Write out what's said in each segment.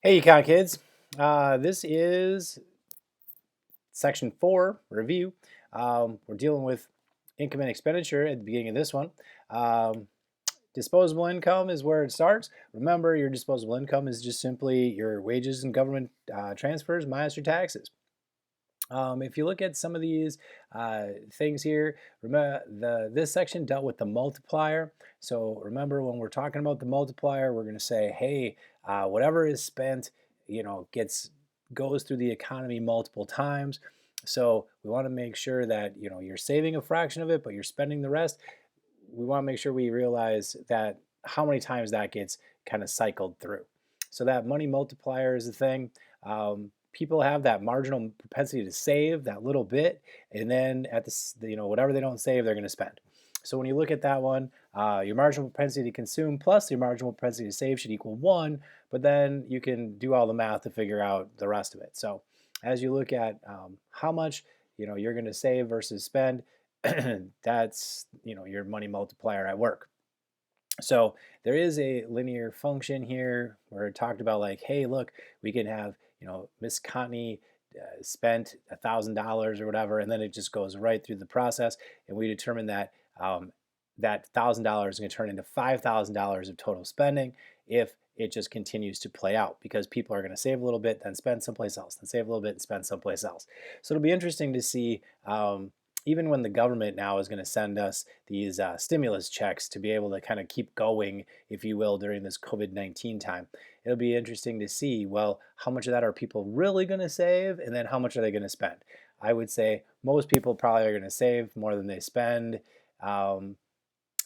Hey, Econ Kids. This is section 4 review. We're dealing with income and expenditure at the beginning of this one. Um, Disposable income is where it starts. Remember, your disposable income is just simply your wages and government transfers minus your taxes. If you look at some of these things here, remember this section dealt with the multiplier. So remember, when we're talking about the multiplier, we're going to say, hey, whatever is spent, goes through the economy multiple times. So we want to make sure that you're saving a fraction of it, but you're spending the rest. We want to make sure we realize that how many times that gets kind of cycled through. So that money multiplier is the thing. People have that marginal propensity to save that little bit, and then at whatever they don't save, they're going to spend. So when you look at that one, your marginal propensity to consume plus your marginal propensity to save should equal 1, but then you can do all the math to figure out the rest of it. So as you look at how much you're going to save versus spend, that's your money multiplier at work. So there is a linear function here where it talked about like, hey, look, we can have Miss Contney spent $1,000 or whatever, and then it just goes right through the process, and we determine that that $1,000 is going to turn into $5,000 of total spending if it just continues to play out, because people are going to save a little bit, then spend someplace else, then save a little bit and spend someplace else. So it'll be interesting to see even when the government now is going to send us these stimulus checks to be able to kind of keep going, if you will, during this COVID-19 time. It'll be interesting to see, well, how much of that are people really going to save, and then how much are they going to spend? I would say most people probably are going to save more than they spend. Um,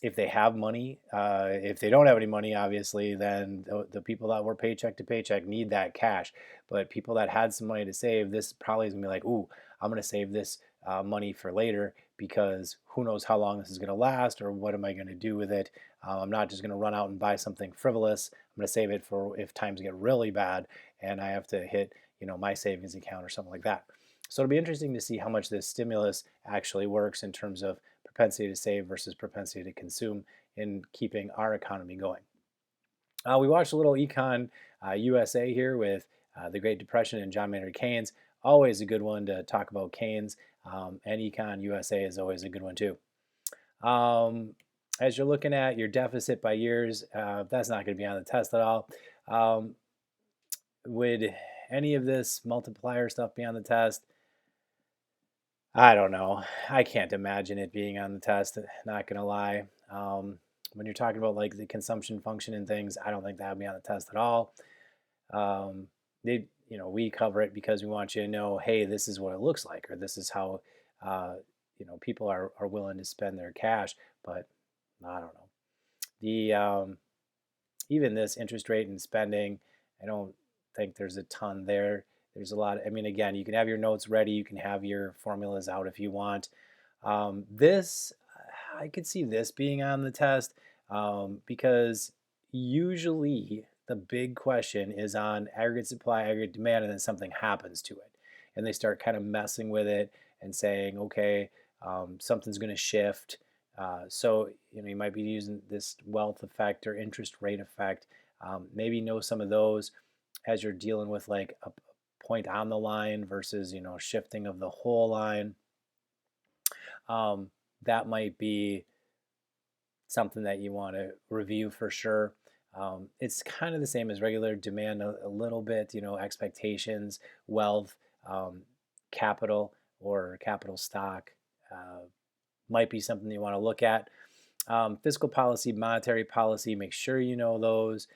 if they have money. If they don't have any money, obviously, then the people that were paycheck to paycheck need that cash. But people that had some money to save, this probably is gonna be like, ooh, I'm gonna save this money for later because who knows how long this is gonna last, or what am I gonna do with it? I'm not just gonna run out and buy something frivolous. I'm gonna save it for if times get really bad and I have to hit my savings account or something like that. So it'll be interesting to see how much this stimulus actually works in terms of propensity to save versus propensity to consume in keeping our economy going. We watched a little Econ USA here with the Great Depression and John Maynard Keynes. Always a good one to talk about Keynes, and Econ USA is always a good one too. Um, as you're looking at your deficit by years, that's not going to be on the test at all. Um, would any of this multiplier stuff be on the test? I don't know. I can't imagine it being on the test, not gonna lie. When you're talking about like the consumption function and things, I don't think that would be on the test at all. Um, we cover it because we want you to know, hey, this is what it looks like, or this is how, people are willing to spend their cash. But I don't know. The even this interest rate and spending, I don't think there's a ton there. There's a lot. I mean, again, you can have your notes ready. You can have your formulas out if you want. This, I could see this being on the test because usually the big question is on aggregate supply, aggregate demand, and then something happens to it. And they start kind of messing with it and saying, okay, something's going to shift. So you might be using this wealth effect or interest rate effect. Maybe know some of those as you're dealing with like a point on the line versus shifting of the whole line. That might be something that you want to review for sure. It's kind of the same as regular demand a little bit, expectations, wealth, capital or capital stock might be something you want to look at. Fiscal policy, monetary policy, make sure you know those.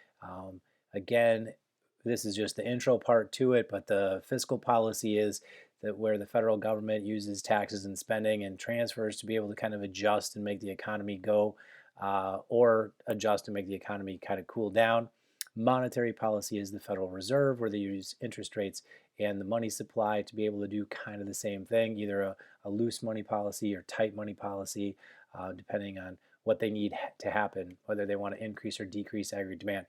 Again, this is just the intro part to it, but the fiscal policy is that where the federal government uses taxes and spending and transfers to be able to kind of adjust and make the economy go, or adjust and make the economy kind of cool down. Monetary policy is the Federal Reserve, where they use interest rates and the money supply to be able to do kind of the same thing, either a loose money policy or tight money policy, depending on what they need to happen, whether they want to increase or decrease aggregate demand.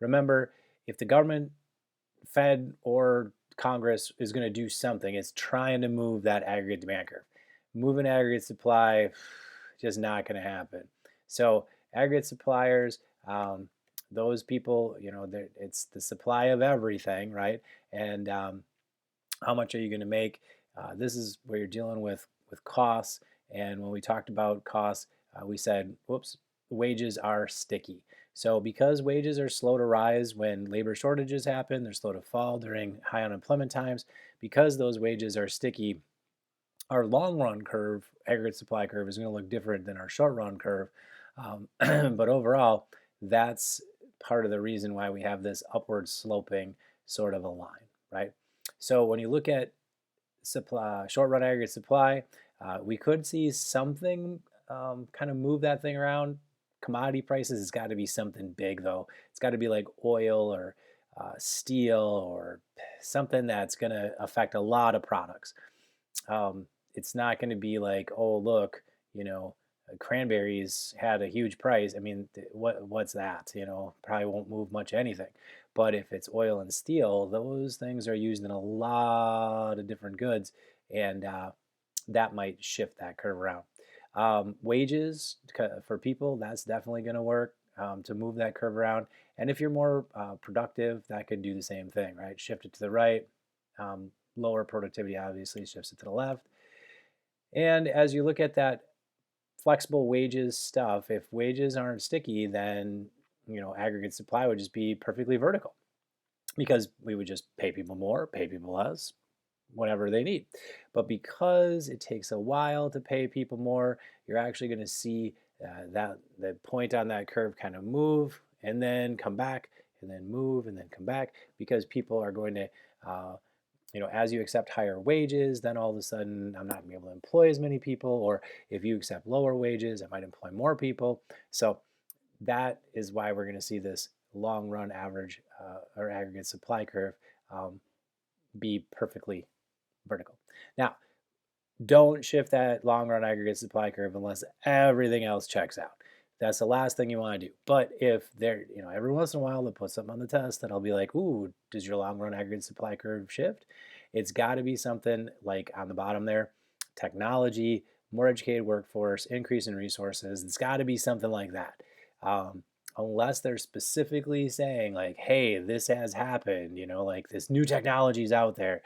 Remember, if the government, Fed, or Congress is going to do something, it's trying to move that aggregate demand curve. Moving aggregate supply, just not going to happen. So aggregate suppliers, those people, it's the supply of everything, right? And how much are you going to make? This is where you're dealing with costs. And when we talked about costs, we said, whoops, wages are sticky. So because wages are slow to rise when labor shortages happen, they're slow to fall during high unemployment times. Because those wages are sticky, our long run curve, aggregate supply curve, is going to look different than our short run curve. But overall, that's part of the reason why we have this upward sloping sort of a line, right? So when you look at supply, short run aggregate supply, we could see something kind of move that thing around. Commodity prices, it's got to be something big though. It's got to be like oil or steel or something that's going to affect a lot of products. It's not going to be like, oh, look, cranberries had a huge price. I mean, what's that? Probably won't move much anything. But if it's oil and steel, those things are used in a lot of different goods, and that might shift that curve around. Wages for people, that's definitely going to work to move that curve around. And if you're more productive, that could do the same thing, right? Shift it to the right. Lower productivity obviously shifts it to the left. And as you look at that flexible wages stuff, if wages aren't sticky, then aggregate supply would just be perfectly vertical, because we would just pay people more, pay people less, whatever they need. But because it takes a while to pay people more, you're actually going to see that the point on that curve kind of move and then come back and then move and then come back, because people are going to as you accept higher wages, then all of a sudden I'm not going to be able to employ as many people, or if you accept lower wages, I might employ more people. So that is why we're going to see this long run average or aggregate supply curve be perfectly vertical. Now, don't shift that long run aggregate supply curve unless everything else checks out. That's the last thing you want to do. But if there, every once in a while they'll put something on the test that I'll be like, ooh, does your long run aggregate supply curve shift? It's got to be something like on the bottom there, technology, more educated workforce, increase in resources. It's got to be something like that. Unless they're specifically saying like, hey, this has happened, like this new technology is out there.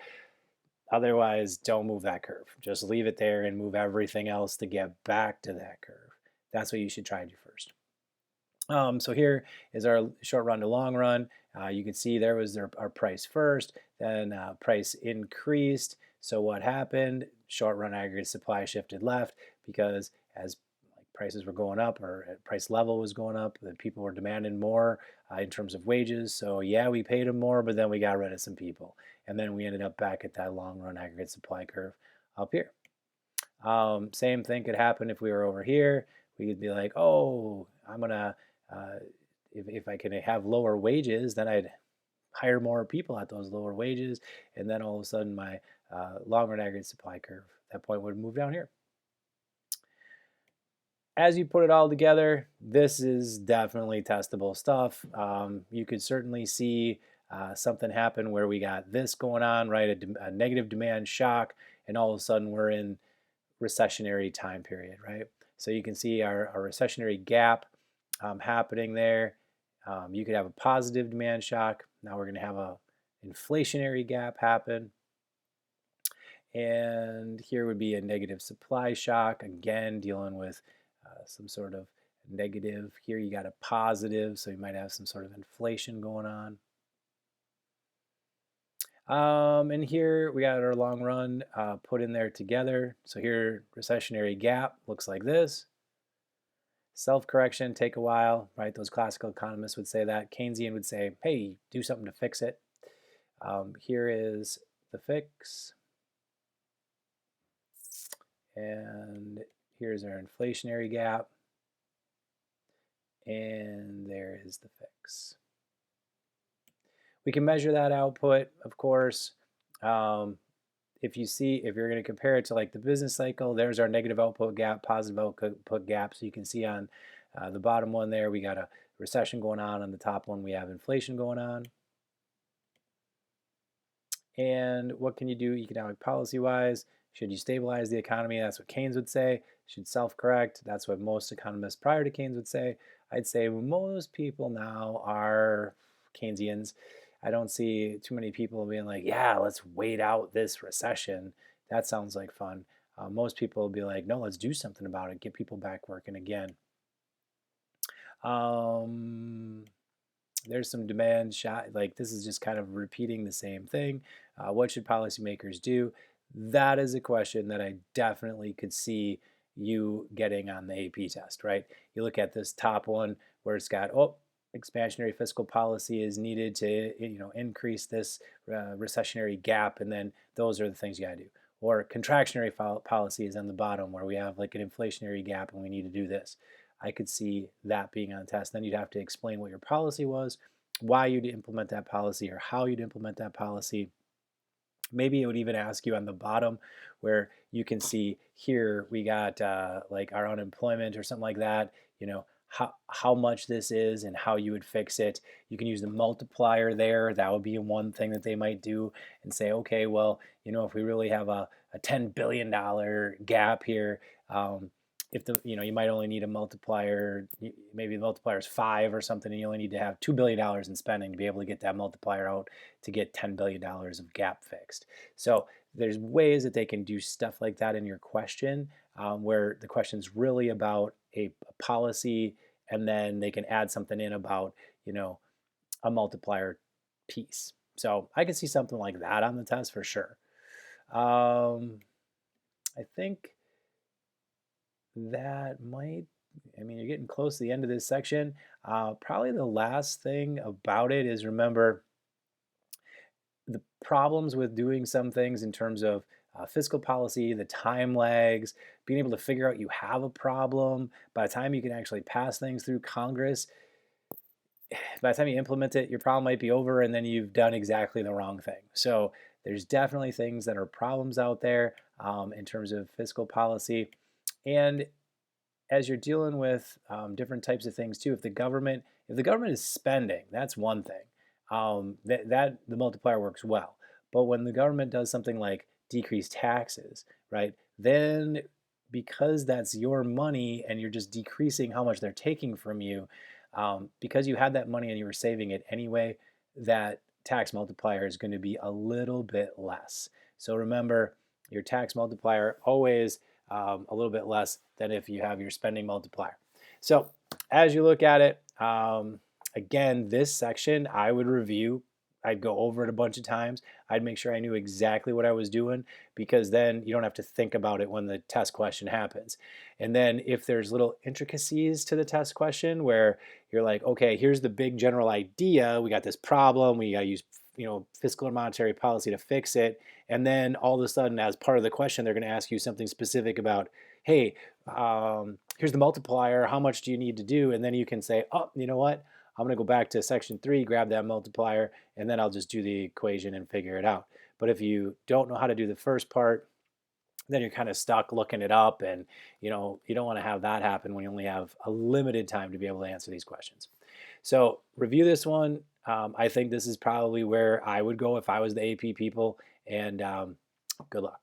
Otherwise, don't move that curve. Just leave it there and move everything else to get back to that curve. That's what you should try to do first. So here is our short run to long run. You can see there was our price first, then price increased. So what happened? Short run aggregate supply shifted left, because as prices were going up, or price level was going up, the people were demanding more in terms of wages. So yeah, we paid them more, but then we got rid of some people. And then we ended up back at that long run aggregate supply curve up here. Same thing could happen if we were over here. We could be like, oh, I'm gonna, if I can have lower wages, then I'd hire more people at those lower wages, and then all of a sudden my long run aggregate supply curve at that point would move down here. As you put it all together, this is definitely testable stuff. You could certainly see something happen where we got this going on, right? A negative demand shock, and all of a sudden we're in recessionary time period, right? So you can see our recessionary gap happening there. You could have a positive demand shock. Now we're going to have a inflationary gap happen. And here would be a negative supply shock, again dealing with some sort of negative. Here you got a positive, so you might have some sort of inflation going on. And here we got our long run put in there together. So here, recessionary gap looks like this. Self-correction take a while, right? Those classical economists would say that. Keynesian would say, hey, do something to fix it. Here is the fix. And here's our inflationary gap. And there is the fix. We can measure that output, of course. If you're going to compare it to like the business cycle, there's our negative output gap, positive output gap. So you can see on the bottom one there, we got a recession going on. On the top one, we have inflation going on. And what can you do economic policy-wise? Should you stabilize the economy? That's what Keynes would say. Should self-correct? That's what most economists prior to Keynes would say. I'd say most people now are Keynesians. I don't see too many people being like, yeah, let's wait out this recession. That sounds like fun. Most people will be like, no, let's do something about it, get people back working again. Um, there's some demand shot, like this is just kind of repeating the same thing. What should policymakers do? That is a question that I definitely could see you getting on the AP test, right? You look at this top one where it's got, oh, expansionary fiscal policy is needed to, increase this recessionary gap, and then those are the things you got to do. Or contractionary policy is on the bottom where we have like an inflationary gap and we need to do this. I could see that being on test. Then you'd have to explain what your policy was, why you'd implement that policy, or how you'd implement that policy. Maybe it would even ask you on the bottom where you can see here we got like our unemployment or something like that, how much this is and how you would fix it. You can use the multiplier there. That would be one thing that they might do and say, okay, well, if we really have a $10 billion gap here, if you might only need a multiplier, maybe the multiplier is 5 or something, and you only need to have $2 billion in spending to be able to get that multiplier out to get $10 billion of gap fixed. So there's ways that they can do stuff like that in your question, where the question is really about a policy, and then they can add something in about, a multiplier piece. So I can see something like that on the test for sure. I think that might, you're getting close to the end of this section. Probably the last thing about it is, remember the problems with doing some things in terms of fiscal policy, the time lags, being able to figure out you have a problem. By the time you can actually pass things through Congress, by the time you implement it, your problem might be over, and then you've done exactly the wrong thing. So there's definitely things that are problems out there in terms of fiscal policy. And as you're dealing with different types of things too, if the government is spending, that's one thing. That the multiplier works well. But when the government does something like decrease taxes, right? Then because that's your money and you're just decreasing how much they're taking from you, because you had that money and you were saving it anyway, that tax multiplier is going to be a little bit less. So remember, your tax multiplier always a little bit less than if you have your spending multiplier. So as you look at it, again, this section I would review. I'd go over it a bunch of times. I'd make sure I knew exactly what I was doing, because then you don't have to think about it when the test question happens. And then if there's little intricacies to the test question where you're like, okay, here's the big general idea. We got this problem. We got to use fiscal and monetary policy to fix it. And then all of a sudden, as part of the question, they're going to ask you something specific about, hey, here's the multiplier. How much do you need to do? And then you can say, oh, you know what? I'm going to go back to section 3, grab that multiplier, and then I'll just do the equation and figure it out. But if you don't know how to do the first part, then you're kind of stuck looking it up, and you don't want to have that happen when you only have a limited time to be able to answer these questions. So review this one. I think this is probably where I would go if I was the AP people, and good luck.